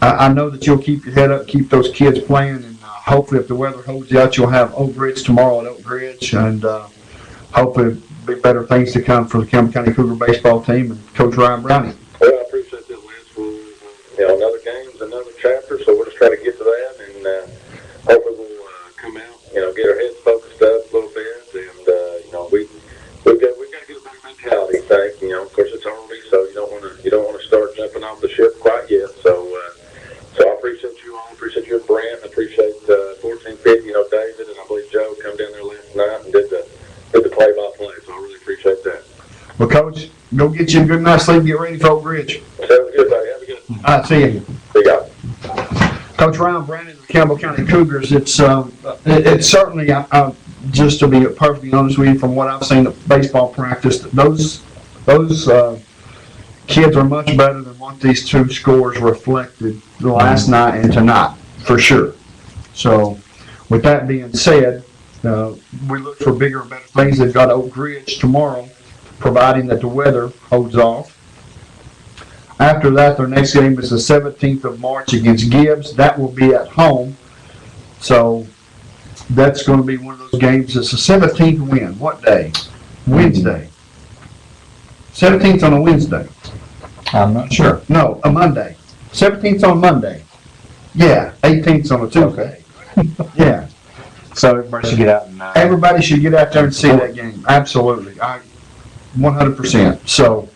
I know that you'll keep your head up, keep those kids playing, and hopefully if the weather holds you out, you'll have Oak Ridge tomorrow at Oak Ridge, and hopefully be better things to come for the Campbell County Cougar baseball team and Coach Ryan Browning. Well, I appreciate that, Lance. Another game's another chapter, so we'll just try to get to that, and hopefully we'll come out, get our heads focused up a little bit, and we've got to get a better mentality. I think, of course it's early, so you don't want to start jumping off the ship quite yet. So I appreciate you all. Appreciate you and Brent. I appreciate 1450. David and I believe Joe come down there last night and did the play-by-play. So I really appreciate that. Well, Coach, go get you a good night's sleep. Get ready for Oak Ridge. Sounds good, buddy. Have a good one. All right, see you. See y'all. Coach Ryan Brandon of the Campbell County Cougars. It's certainly, just to be perfectly honest with you, from what I've seen at baseball practice, those kids are much better than what these 2 scores reflected the last night and tonight, for sure. So, with that being said, we look for bigger and better things. They've got Oak Ridge tomorrow, providing that the weather holds off. After that, their next game is the 17th of March against Gibbs. That will be at home. So that's going to be one of those games. It's the 17th win. What day? Wednesday. 17th on a Wednesday. I'm not sure. No, a Monday. 17th on Monday. Yeah, 18th on a Tuesday. Yeah. So everybody should get out and Everybody should get out there and see that game. Absolutely. 100%. So,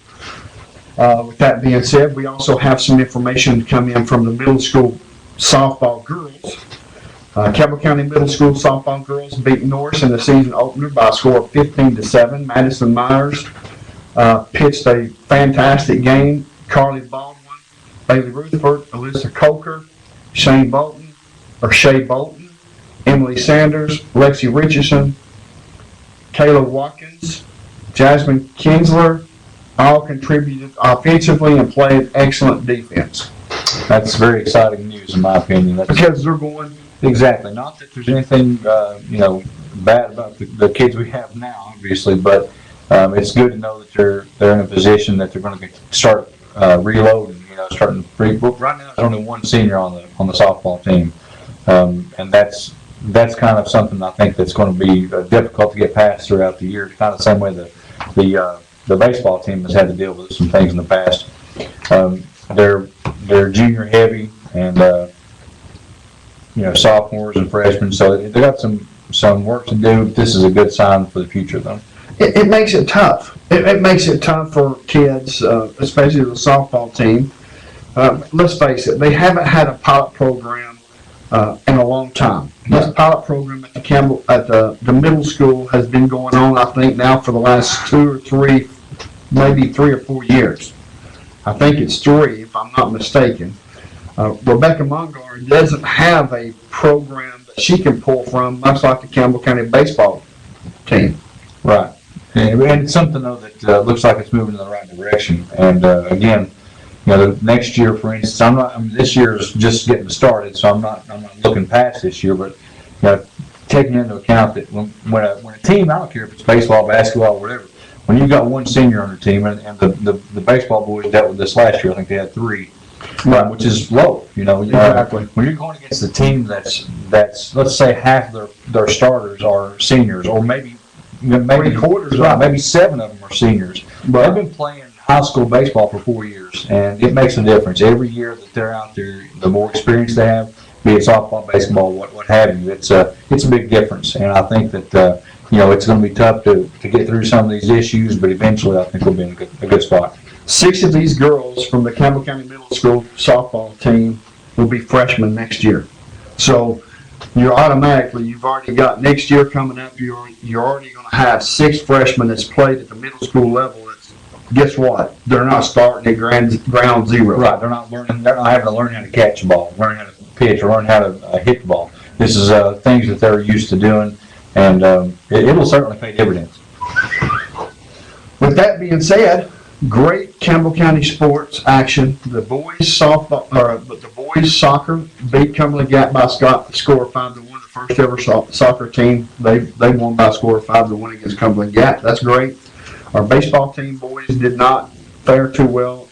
with that being said, we also have some information come in from the middle school softball girls. Campbell County Middle School softball girls beat Norris in the season opener by a score of 15-7. Madison Myers pitched a fantastic game. Carly Baldwin, Bailey Rutherford, Alyssa Coker, Shea Bolton, Emily Sanders, Lexi Richardson, Kayla Watkins, Jasmine Kinsler, all contributed offensively and played excellent defense. That's very exciting news in my opinion. Because they're going. Exactly. Not that there's anything, bad about the kids we have now, obviously, but it's good to know that they're in a position that they're going to start reloading. Starting free. Well, right now, there's only 1 senior on the softball team, and that's kind of something I think that's going to be difficult to get past throughout the year. It's kind of the same way the baseball team has had to deal with some things in the past. They're junior heavy and sophomores and freshmen, so they got some work to do. This is a good sign for the future, though. It makes it tough. It makes it tough for kids, especially the softball team. Let's face it, they haven't had a pilot program in a long time. This pilot program at the middle school has been going on, I think, now for the last 2 or 3, maybe 3 or 4 years. I think it's 3, if I'm not mistaken. Rebecca Mungard doesn't have a program that she can pull from, much like the Campbell County baseball team. Right. And it's something though that looks like it's moving in the right direction. And again, the next year, for instance, this year is just getting started, so I'm not looking past this year. But taking into account that when a team, I don't care if it's baseball, basketball, whatever, when you've got one senior on the team, and the baseball boys dealt with this last year, I think they had 3. Right, which is low, Exactly. When you're going against a team that's let's say half their starters are seniors, or maybe 3/4, right, maybe 7 of them are seniors. Right. They've been playing high school baseball for 4 years, and it makes a difference. Every year that they're out there, the more experience they have, be it softball, baseball, what have you, it's a big difference. And I think that it's going to be tough to get through some of these issues, but eventually I think we'll be in a good spot. 6 of these girls from the Campbell County Middle School softball team will be freshmen next year. So you've already got next year coming up, you're already going to have 6 freshmen that's played at the middle school level. Guess what? They're not starting at ground zero. Right, they're not having to learn how to catch a ball, learn how to pitch, or learn how to hit the ball. This is things that they're used to doing, and it will certainly pay dividends. With that being said, great Campbell County sports action. The boys soccer beat Cumberland Gap by score of 5-1. The first ever soccer team. They won by a score of 5-1 against Cumberland Gap. That's great. Our baseball team boys did not fare too well.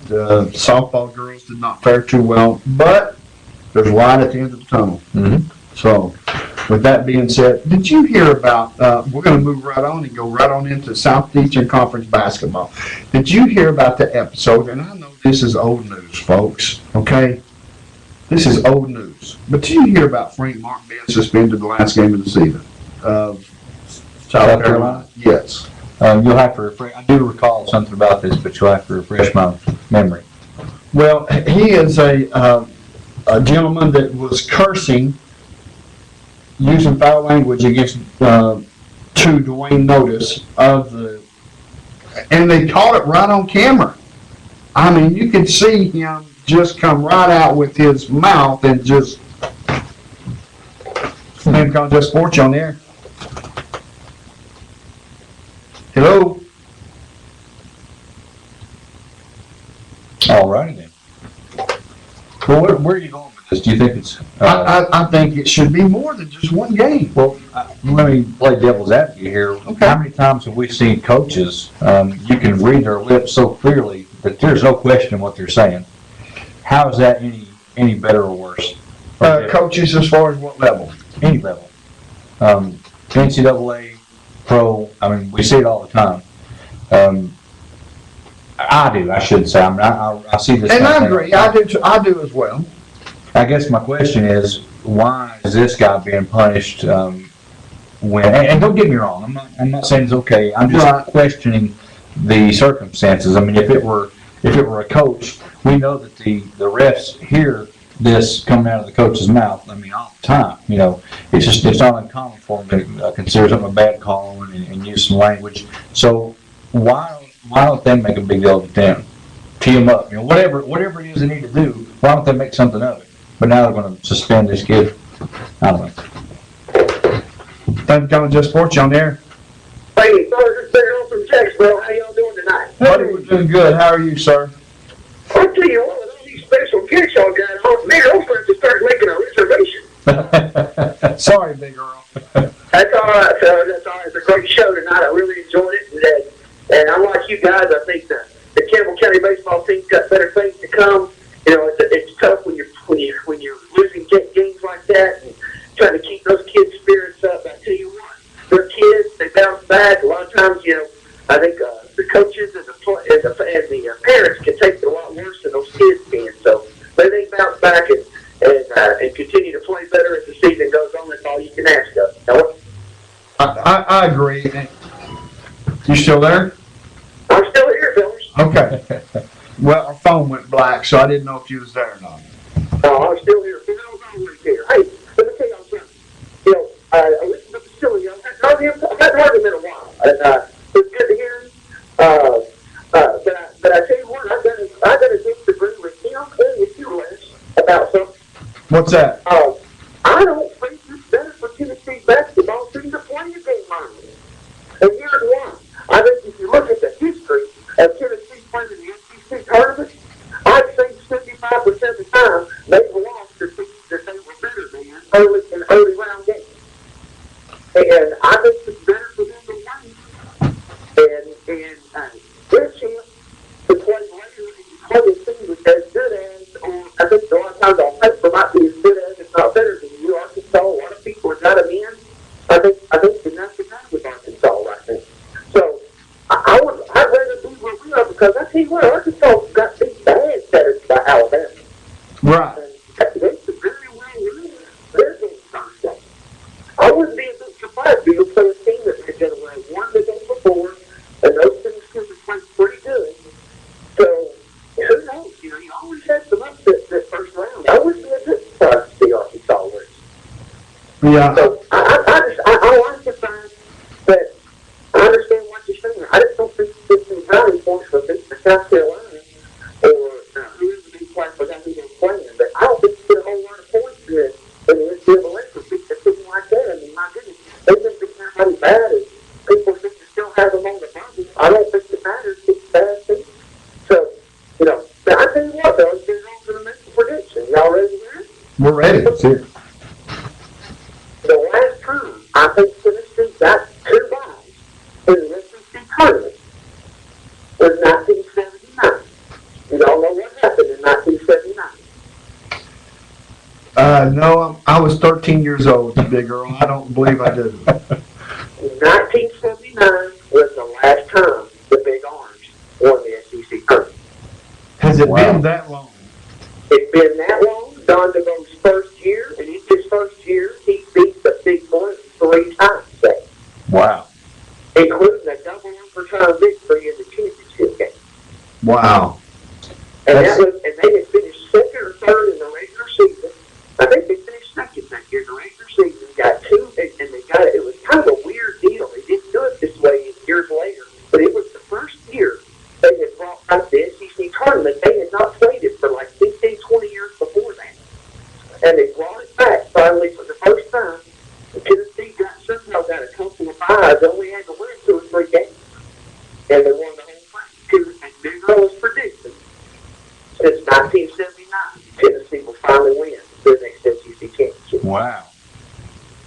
The softball girls did not fare too well, but there's light at the end of the tunnel. Mm-hmm. So, with that being said, did you hear about, we're going to move right on and go right on into Southeastern Conference basketball. Did you hear about the episode? And I know this is old news, folks, okay? This is old news. But did you hear about Frank Martin being suspended the last game of the season of South Carolina? Yes. You'll have to refresh. I do recall something about this, but you'll have to refresh my memory. Well, he is a gentleman that was cursing, using foul language against to Dwayne Notice and they caught it right on camera. I mean, you could see him just come right out with his mouth and just. Name called Just Sports on there. Hello. All righty then. Well, where are you going with this? Do you think it's? I think it should be more than just one game. Well, let me play devil's advocate here. Okay. How many times have we seen coaches? You can read their lips so clearly that there's no question what they're saying. How is that any better or worse? Coaches, as far as what level? Any level. NCAA, pro. I mean, we see it all the time. I should say. I mean, I see this. And I agree. I do as well. I guess my question is, why is this guy being punished when? And don't get me wrong, I'm not saying it's okay. I'm just questioning the circumstances. I mean, if it were a coach, we know that the refs hear this coming out of the coach's mouth. I mean, all the time. It's not uncommon for them to consider something a bad call and use some language. So why don't they make a big deal of them? Tee them up. Whatever it is they need to do. Why don't they make something of it? But now they're going to suspend this kid. I don't know. Thank you for coming to Just Sports on there. Hey, Sergeant Farrell from Jacksonville. How y'all doing tonight? Buddy, we're doing good. How are you, sir? I'll tell you what, with all these special kicks y'all got on, me and Old to start making a reservation. Sorry, big Earl. That's all right, fellas. That's all right. It's a great show tonight. I really enjoyed it. And unlike you guys, I think the Campbell County baseball team's got better things to come. It's tough when you're losing games like that and trying to keep those kids' spirits up. I tell you what, they're kids. They bounce back. A lot of times, I think the coaches and the parents can take it a lot worse than those kids can. So they bounce back and continue to play better as the season goes on. That's all you can ask of. I agree. You still there? I'm still here, fellas. Okay. Well, our phone went black, so I didn't know if you was there or not. I'm still here. I was always here. Hey, let me tell y'all something. I listened to the facility. I hadn't heard him in a while. And it's good to hear him. But I tell you what, I've got What's that? I don't think it's better for Tennessee basketball team to play a game on it. And here's why. I think if you look at the history of Tennessee playing in the SEC tournament, I'd say 75% of the time they've lost to teams that they were better than in early round games. And I think it's better for them to win and their chance to play later and play a team that's as good as, or I think a lot of times on paper might be as good as, if not better than you. Arkansas, a lot of people have got them in. I think enough to done with Arkansas right now. So I'd rather be where we are, because I tell you what, Arkansas got beat bad better by Alabama. Right. And they could very well win their game Thursday. I wouldn't be a bit surprised if you play a team that had won the game before, and those teams could have played pretty good. So who knows? You always had some upsets that first round. I wouldn't be a bit surprised to see Arkansas win. Yeah. So I like the fact that I understand what you're saying. I just don't think it's any brownie points for South Carolina or whoever they play for that even playing. But I don't think you get a whole lot of points in the NCAA for beating a team like that. I mean, my goodness, they've been beating everybody bad, and people seem to still have them on the bubble. I don't think it matters. It's bad team. So, but I tell you what, though, it's been on to the next prediction. Y'all ready to hear it? We're ready. Let's hear it. The last time I think Tennessee got 2 buys in the SEC tournament was 1979. You all know what happened in 1979. No, I was 13 years old, Big Earl. I don't believe I did. 1979 was the last time the Big Orange won the SEC tournament. Has it been that long? It's been that long. Don DeVoe's first year, and in his first year, he beat the Big Blue 3 times. Wow. Including a double overtime victory in the championship game. Wow. And they had finished second or third in the regular season. I think they finished second that year in the regular season. Got 2, and they got it. It was kind of a weird deal. They didn't do it this way years later, but it was the first year they had brought back the SEC tournament. They had not played it for like 15, 20 years before that. And they brought it back finally for the first time. Tennessee somehow got a couple of buys, only had to win 2 or 3 games. And they won the whole thing. And Big Earl was predicting since 1979, Tennessee will finally win their next SEC championship. Wow.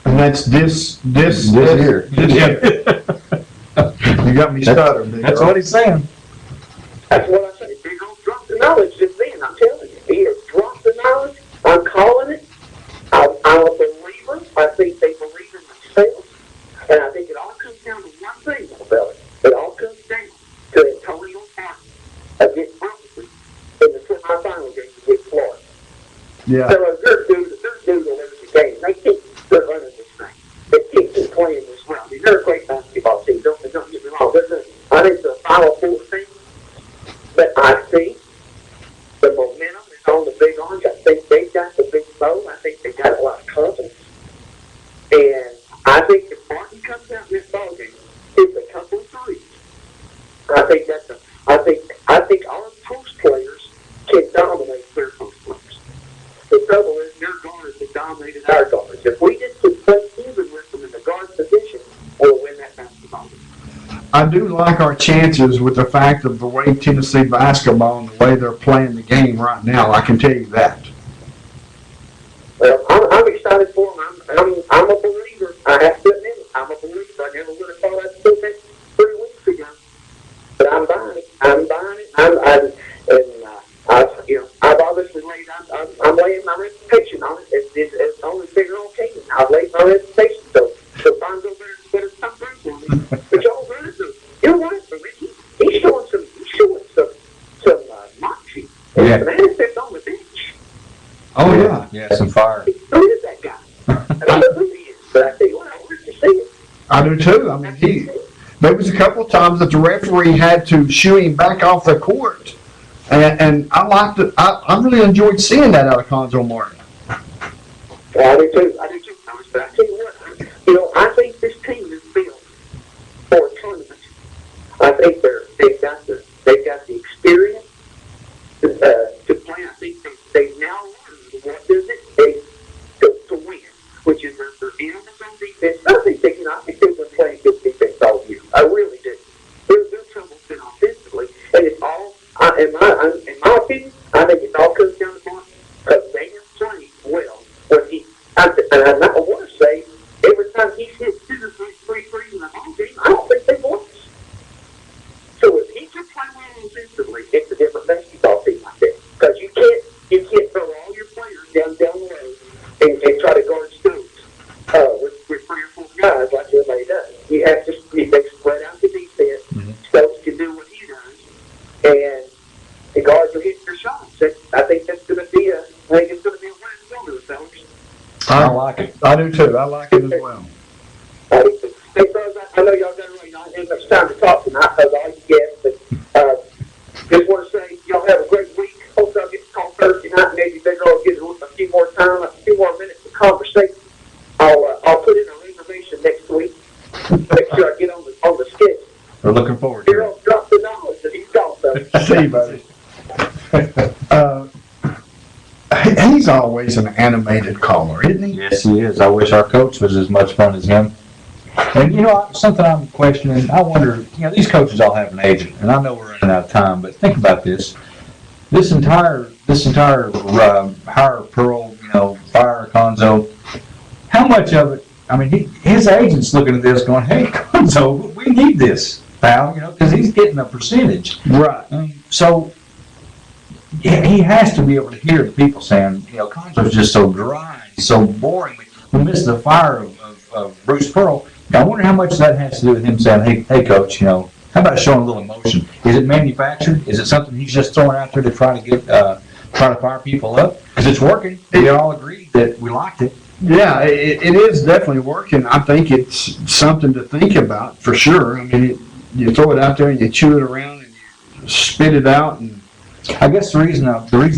And that's this year. You got me stuttering, Big That's Earl. what he's saying. That's what I say. Big Earl dropped the knowledge just then. I'm telling you. He has dropped the knowledge. I'm calling it. I'm a believer. I think they believe in themselves. And I think it all comes down to one thing, Billy. It all comes down to Antonio Brown against Brooklyn in the semifinal game against Florida. Yeah. So they're due to lose the game. They're running this thing. They can't keep playing this well. I mean, they're a great basketball team. Don't get me wrong. I think the Final Four thing. But I think the momentum is on the Big Orange. I think they got the big bow. I think they got a lot of confidence. And I think if Martin comes out in this ballgame, it's a couple of threes. I think our post players can dominate their post players. The trouble is their guards have dominated our guards. If we just can play even with them in the guard position, we'll win that basketball game. I do like our chances with the fact of the way Tennessee basketball and the way they're playing the game right now. I can tell you that. Well, I'm excited for them. I'm a believer. I have to admit it. I'm a believer. I never would have thought I'd say that 3 weeks ago. But I'm buying it. I've obviously laid. I'm laying my reputation on it. It's only figure on King. I've laid my reputation. So Bonzo better come through for me. But y'all better do. You're right, Ricky. He's showing some moxie. Yeah. And manifest on the bench. Oh, yeah. Yeah, some fire. Who is that guy? I don't know who he is, but I tell you what, I want to see it. I do too. I mean, there was a couple of times that the referee had to shoo him back off the court. And I liked it. I really enjoyed seeing that out of Conzo Martin. Well, I do too. Thomas, but I tell you what, I think this team is built for a tournament. I think they've got the experience to play. I think they've now learned what does it take they spread out the defense. Stokes can do what he does, and the guards are hitting their shots. I think that's going to be a win and go to the fellas. I like it. I do too. I like it as well. Hey, fellas, I know y'all done really not have much time to talk tonight because all you get, but just want to say y'all have a great week. Hope y'all get to call Thursday night. Maybe Big Earl get a few more time, a few more minutes of conversation. I'll put in a reservation next week. Make sure I get on the schedule. We're looking forward to Big it. Earl dropped the knowledge that he's gone, so. See you, buddy. He's always an animated caller, isn't he? Yes, he is. I wish our coach was as much fun as him. And, something I'm questioning, I wonder, these coaches all have an agent, and I know we're running out of time, but think about this. This entire hire Pearl, fire Conzo, how much of it, his agent's looking at this going, hey, Conzo, we need this, pal, because he's getting a percentage. Right. So he has to be able to hear the people saying, Conzo's just so dry, he's so boring. We missed the fire of Bruce Pearl. Now, I wonder how much that has to do with him saying, hey, coach, how about showing a little emotion? Is it manufactured? Is it something he's just throwing out there to try to fire people up? Because it's working. We all agreed that we liked it. Yeah, it is definitely working. I think it's something to think about for sure. You throw it out there and you chew it around and you spit it out. And I guess the reason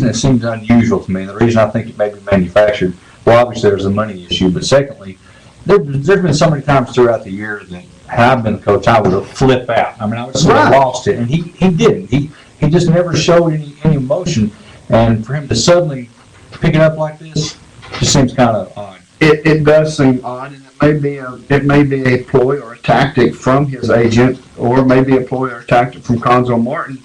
it seems unusual to me, the reason I think it may be manufactured, well, obviously there's a money issue, but secondly, there's been so many times throughout the year that had I been the coach, I would have flipped out. I would have sort of lost it, and he didn't. He just never showed any emotion, and for him to suddenly pick it up like this just seems kind of odd. it does seem odd, and it may be a ploy or a tactic from his agent, or maybe a ploy or a tactic from Conzo Martin,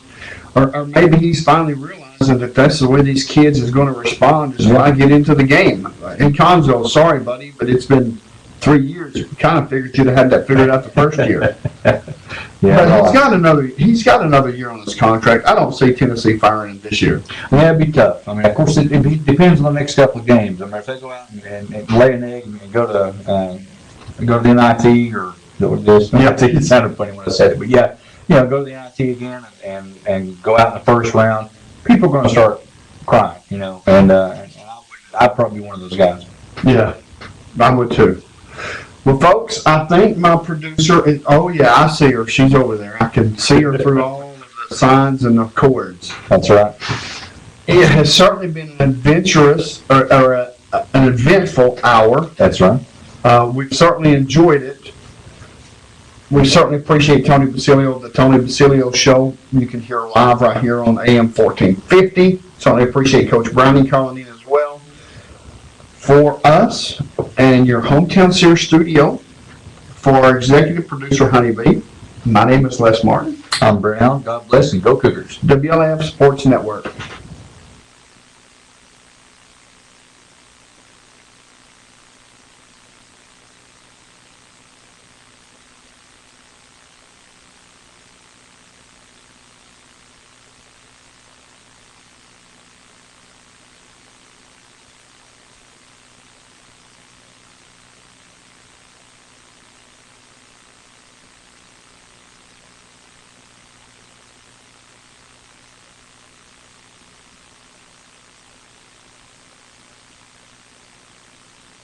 or maybe he's finally realizing that that's the way these kids is going to respond is when I get into the game. And Conzo, sorry buddy, but it's been 3 years. You kind of figured you'd have had that figured out the first year. But he's got another year on his contract. I don't see Tennessee firing him this year. Yeah, it'd be tough. Of course, it depends on the next couple of games. If they go out and lay an egg and go to the NIT or this, it sounded funny when I said it, but yeah, go to the NIT again and go out in the first round. People are going to start crying, and I'd probably be one of those guys. Yeah, I would too. Well, folks, I think my producer is, oh yeah, I see her. She's over there. I can see her through all of the signs and the chords. That's right. It has certainly been an adventurous or an eventful hour. That's right. We've certainly enjoyed it. We certainly appreciate Tony Basilio, the Tony Basilio Show. You can hear live right here on AM 1450. Certainly appreciate Coach Browning calling in as well. For us and your Hometown Sears studio, for our executive producer, Honeybee, my name is Les Martin. I'm Brown. God bless and go Cougars. WLAF Sports Network.